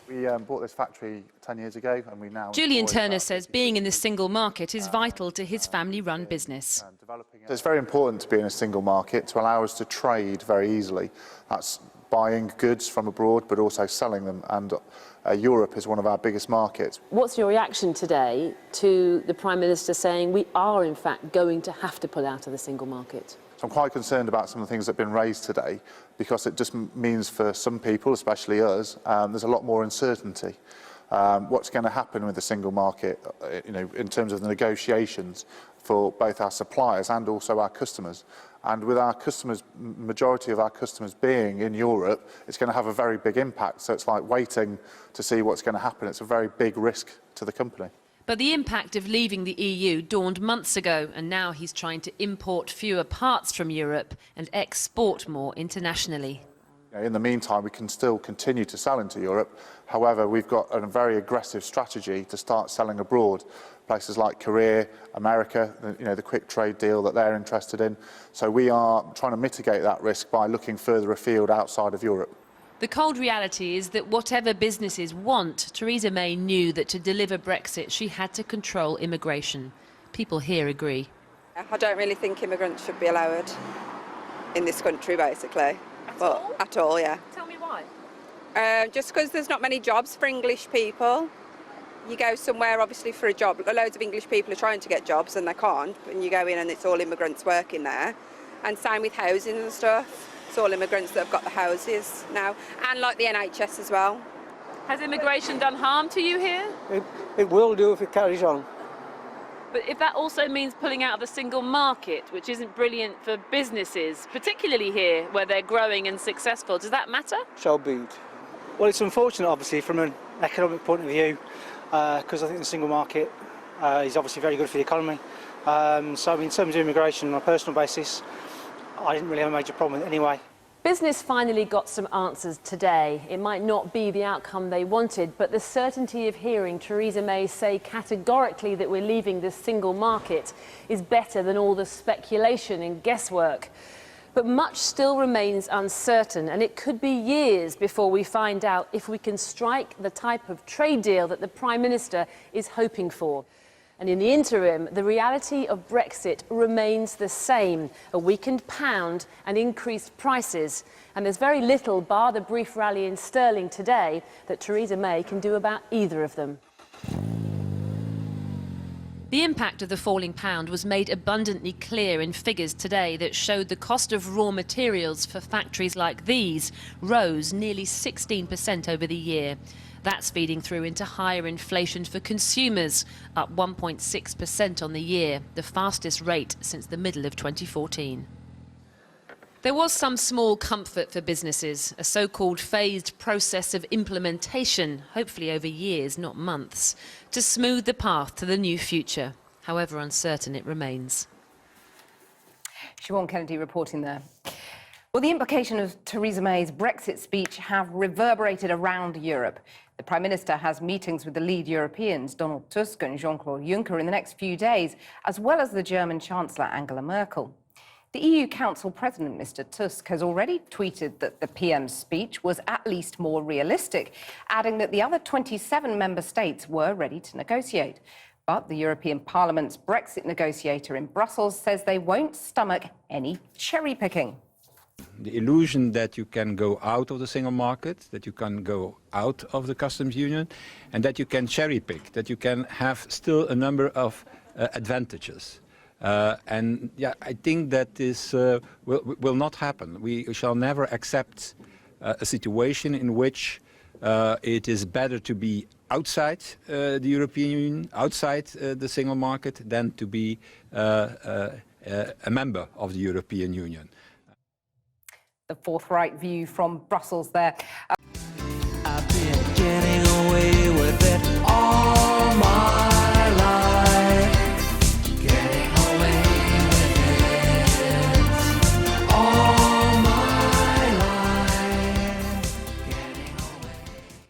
We bought this factory 10 years ago, and we now... Julian Turner says being in the single market is vital to his family-run business. It's very important to be in a single market to allow us to trade very easily. That's buying goods from abroad, but also selling them, and Europe is one of our biggest markets. What's your reaction today to the Prime Minister saying we are, in fact, going to have to pull out of the single market? So I'm quite concerned about some of the things that have been raised today, because it just means for some people, especially us, there's a lot more uncertainty. What's going to happen with the single market, in terms of the negotiations for both our suppliers and also our customers. And with our customers, majority of our customers being in Europe, it's going to have a very big impact. So it's like waiting to see what's going to happen. It's a very big risk to the company. But the impact of leaving the EU dawned months ago, and now he's trying to import fewer parts from Europe and export more internationally. In the meantime, we can still continue to sell into Europe. However, we've got a very aggressive strategy to start selling abroad. Places like Korea, America, the quick trade deal that they're interested in. So we are trying to mitigate that risk by looking further afield outside of Europe. The cold reality is that whatever businesses want, Theresa May knew that to deliver Brexit, she had to control immigration. People here agree. I don't really think immigrants should be allowed in this country, basically. At all, yeah. Tell me why. Just because there's not many jobs for English people. You go somewhere, obviously, for a job. Loads of English people are trying to get jobs and they can't. And you go in and it's all immigrants working there. And same with housing and stuff. It's all immigrants that have got the houses now, and like the NHS as well. Has immigration done harm to you here? It will do if it carries on. But if that also means pulling out of the single market, which isn't brilliant for businesses, particularly here where they're growing and successful, does that matter? So be it. Well, it's unfortunate, obviously, from an economic point of view, because I think the single market is obviously very good for the economy. So in terms of immigration, on a personal basis, I didn't really have a major problem with it anyway. Business finally got some answers today. It might not be the outcome they wanted, but the certainty of hearing Theresa May say categorically that we're leaving the single market is better than all the speculation and guesswork. But much still remains uncertain, and it could be years before we find out if we can strike the type of trade deal that the Prime Minister is hoping for. And in the interim, the reality of Brexit remains the same: a weakened pound and increased prices. And there's very little, bar the brief rally in sterling today, that Theresa May can do about either of them. The impact of the falling pound was made abundantly clear in figures today that showed the cost of raw materials for factories like these rose nearly 16% over the year. That's feeding through into higher inflation for consumers, up 1.6% on the year, the fastest rate since the middle of 2014. There was some small comfort for businesses, a so-called phased process of implementation, hopefully over years, not months, to smooth the path to the new future. However uncertain it remains. Siobhan Kennedy reporting there. Well, the implications of Theresa May's Brexit speech have reverberated around Europe. The Prime Minister has meetings with the lead Europeans, Donald Tusk and Jean-Claude Juncker, in the next few days, as well as the German Chancellor Angela Merkel. The EU Council President, Mr. Tusk, has already tweeted that the PM's speech was at least more realistic, adding that the other 27 member states were ready to negotiate. But the European Parliament's Brexit negotiator in Brussels says they won't stomach any cherry-picking. The illusion that you can go out of the single market, that you can go out of the customs union, and that you can cherry pick, that you can have still a number of advantages. And yeah, I think that this will not happen. We shall never accept a situation in which it is better to be outside the European Union, outside the single market, than to be a member of the European Union. The forthright view from Brussels there.